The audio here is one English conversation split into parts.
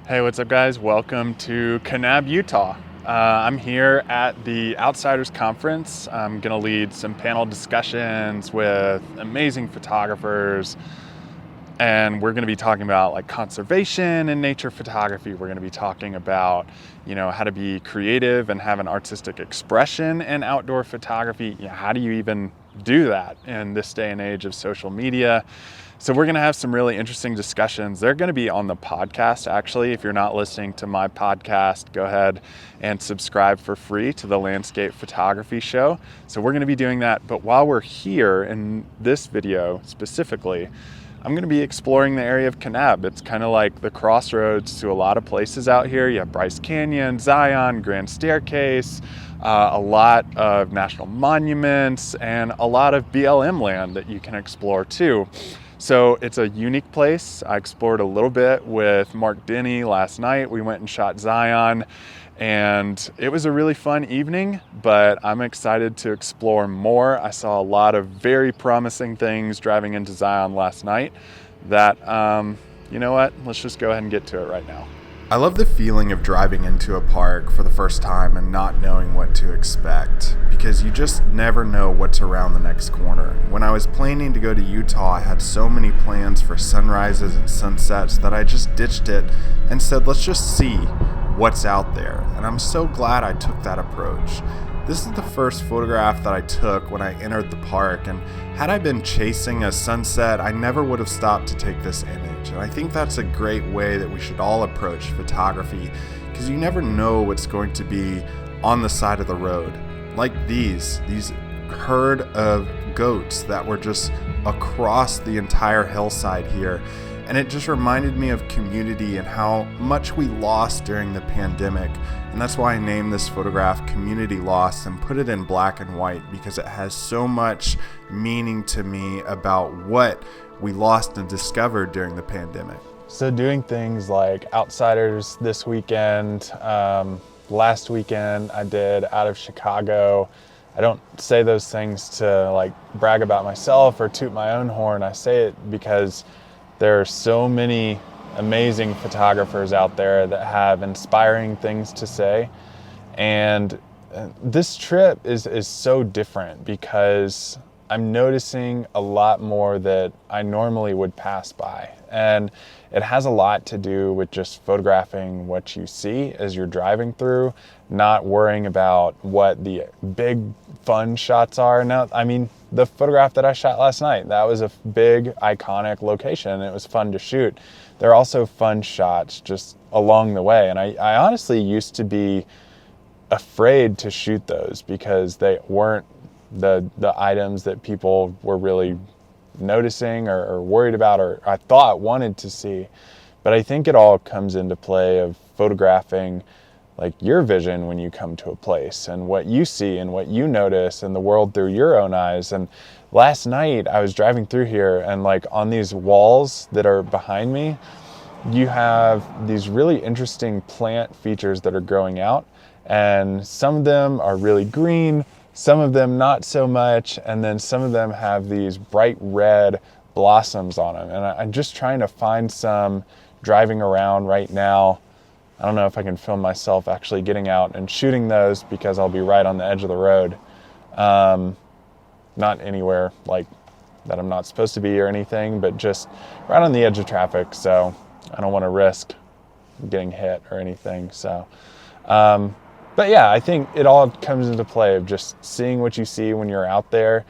Hey, what's up guys? Welcome to Kanab, Utah. I'm here at the Outsiders Conference. I'm gonna lead some panel discussions with amazing photographers, and we're gonna be talking about like conservation and nature photography. We're gonna be talking about, how to be creative and have an artistic expression in outdoor photography. How do you even do that in this day and age of social media? So we're gonna have some really interesting discussions. They're gonna be on the podcast, actually. If you're not listening to my podcast, go ahead and subscribe for free to the Landscape Photography Show. So we're gonna be doing that. But while we're here in this video specifically, I'm gonna be exploring the area of Kanab. It's kind of like the crossroads to a lot of places out here. You have Bryce Canyon, Zion, Grand Staircase, a lot of national monuments, and a lot of BLM land that you can explore too. So it's a unique place. I explored a little bit with Mark Denny last night. We went and shot Zion, and it was a really fun evening, but I'm excited to explore more. I saw a lot of very promising things driving into Zion last night that, you know what, let's just go ahead and get to it right now. I love the feeling of driving into a park for the first time and not knowing what to expect, because you just never know what's around the next corner. When I was planning to go to Utah, I had so many plans for sunrises and sunsets that I just ditched it and said, let's just see what's out there. And I'm so glad I took that approach. This is the first photograph that I took when I entered the park, and had I been chasing a sunset, I never would have stopped to take this image. And I think that's a great way that we should all approach photography, because you never know what's going to be on the side of the road. Like these herd of goats that were just across the entire hillside here. And it just reminded me of community and how much we lost during the pandemic. And that's why I named this photograph Community Loss and put it in black and white, because it has so much meaning to me about what we lost and discovered during the pandemic. So doing things like Outsiders this weekend, last weekend I did out of Chicago. I don't say those things to like brag about myself or toot my own horn. I say it because there are so many amazing photographers out there that have inspiring things to say. And this trip is so different because I'm noticing a lot more that I normally would pass by. And it has a lot to do with just photographing what you see as you're driving through, not worrying about what the big fun shots are. Now, I mean, the photograph that I shot last night, that was a big iconic location. It was fun to shoot. There are also fun shots just along the way. And I honestly used to be afraid to shoot those because they weren't the items that people were really noticing or worried about, or I thought wanted to see. But I think it all comes into play of photographing like your vision when you come to a place and what you see and what you notice and the world through your own eyes. And last night I was driving through here, and like on these walls that are behind me, you have these really interesting plant features that are growing out, and some of them are really green, some of them not so much, and then some of them have these bright red blossoms on them. And I'm just trying to find some driving around right now. I don't know if I can film myself actually getting out and shooting those because I'll be right on the edge of the road. Not anywhere like that I'm not supposed to be or anything, but just right on the edge of traffic. So I don't want to risk getting hit or anything. So, but yeah, I think it all comes into play of just seeing what you see when you're out there,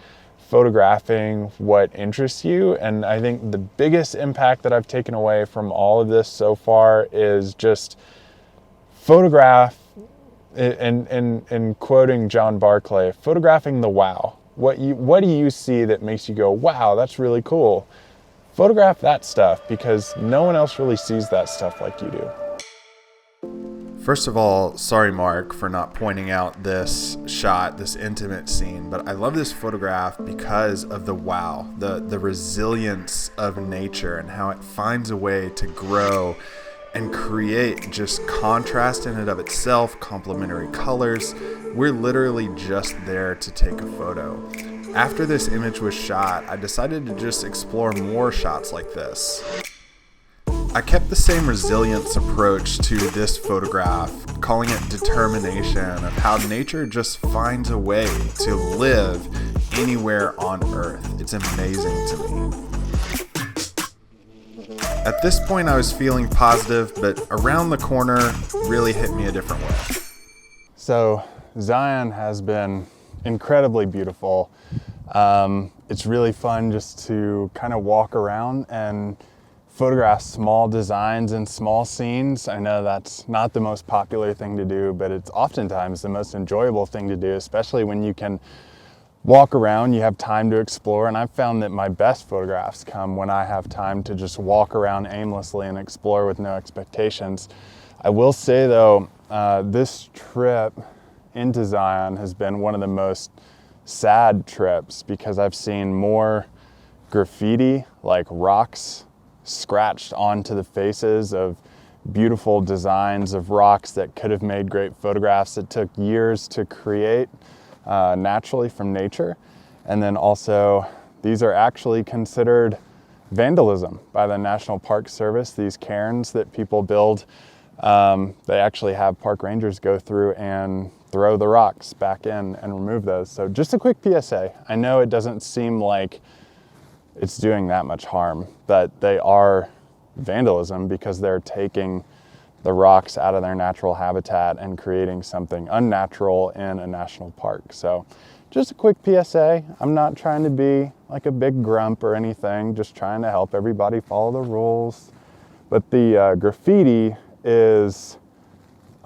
photographing what interests you. And I think the biggest impact that I've taken away from all of this so far is just photograph, and quoting John Barclay, photographing the wow. What do you see that makes you go, wow, that's really cool? Photograph that stuff, because no one else really sees that stuff like you do. First of all, sorry, Mark, for not pointing out this shot, this intimate scene, but I love this photograph because of the wow, the resilience of nature and how it finds a way to grow and create just contrast in and of itself, complementary colors. We're literally just there to take a photo. After this image was shot, I decided to just explore more shots like this. I kept the same resilience approach to this photograph, calling it determination of how nature just finds a way to live anywhere on Earth. It's amazing to me. At this point, I was feeling positive, but around the corner really hit me a different way. So Zion has been incredibly beautiful. It's really fun just to kind of walk around and photograph small designs and small scenes. I know that's not the most popular thing to do, but it's oftentimes the most enjoyable thing to do, especially when you can walk around, you have time to explore. And I've found that my best photographs come when I have time to just walk around aimlessly and explore with no expectations. I will say though, this trip into Zion has been one of the most sad trips because I've seen more graffiti, like rocks scratched onto the faces of beautiful designs of rocks that could have made great photographs that took years to create naturally from nature. And then also, these are actually considered vandalism by the National Park Service. These cairns that people build, they actually have park rangers go through and throw the rocks back in and remove those. So just a quick PSA. I know it doesn't seem like it's doing that much harm, but they are vandalism because they're taking the rocks out of their natural habitat and creating something unnatural in a national park. So just a quick PSA. I'm not trying to be like a big grump or anything, just trying to help everybody follow the rules. But the graffiti is,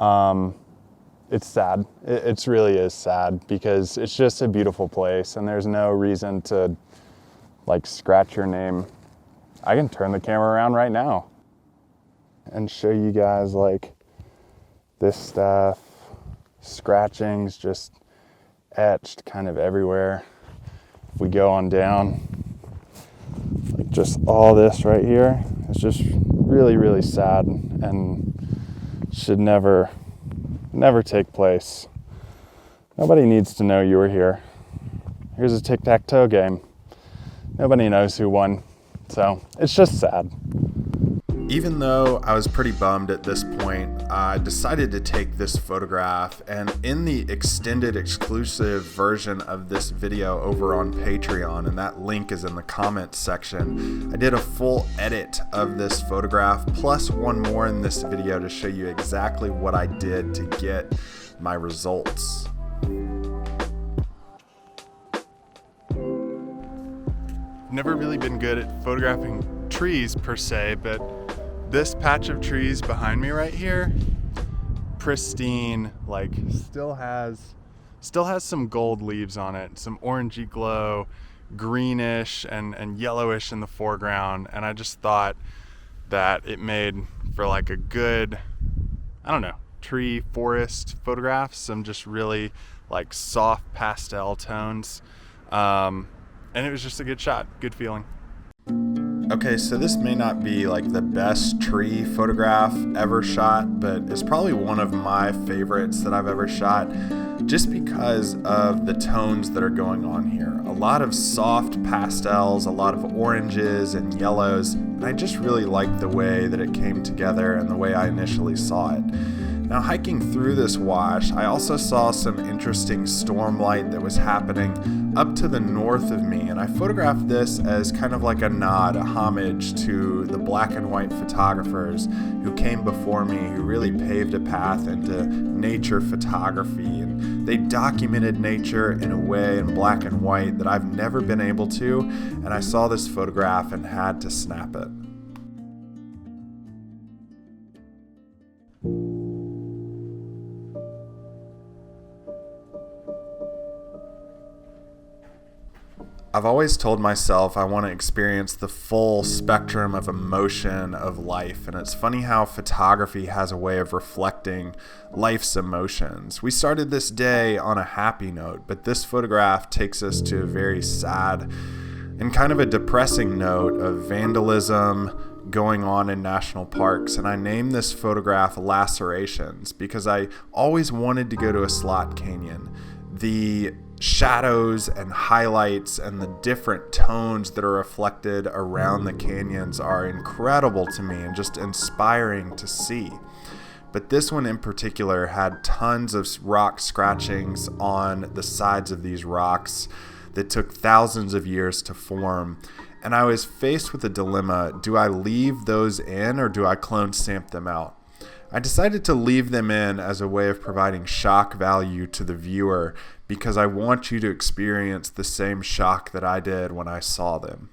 it's sad. It really is sad because it's just a beautiful place and there's no reason to like scratch your name. I can turn the camera around right now and show you guys like this stuff. Scratchings just etched kind of everywhere. If we go on down, like just all this right here, it's just really, really sad and should never take place. Nobody needs to know you were here. Here's a tic-tac-toe game. Nobody knows who won. So it's just sad. Even though I was pretty bummed at this point, I decided to take this photograph, and in the extended exclusive version of this video over on Patreon, and that link is in the comments section, I did a full edit of this photograph plus one more in this video to show you exactly what I did to get my results. Never really been good at photographing trees per se, but this patch of trees behind me right here, pristine, like still has some gold leaves on it, some orangey glow, greenish and yellowish in the foreground. And I just thought that it made for like a good, I don't know, tree forest photograph, some just really like soft pastel tones. And it was just a good shot, good feeling. Okay, so this may not be like the best tree photograph ever shot, but it's probably one of my favorites that I've ever shot just because of the tones that are going on here. A lot of soft pastels, a lot of oranges and yellows, and I just really liked the way that it came together and the way I initially saw it. Now, hiking through this wash, I also saw some interesting storm light that was happening up to the north of me, and I photographed this as kind of like a nod, a homage to the black and white photographers who came before me, who really paved a path into nature photography, and they documented nature in a way in black and white that I've never been able to, and I saw this photograph and had to snap it. I've always told myself I want to experience the full spectrum of emotion of life, and it's funny how photography has a way of reflecting life's emotions. We started this day on a happy note, but this photograph takes us to a very sad and kind of a depressing note of vandalism going on in national parks, and I named this photograph Lacerations because I always wanted to go to a slot canyon. The shadows and highlights and the different tones that are reflected around the canyons are incredible to me and just inspiring to see. But this one in particular had tons of rock scratchings on the sides of these rocks that took thousands of years to form. And I was faced with a dilemma. Do I leave those in or do I clone stamp them out? I decided to leave them in as a way of providing shock value to the viewer because I want you to experience the same shock that I did when I saw them.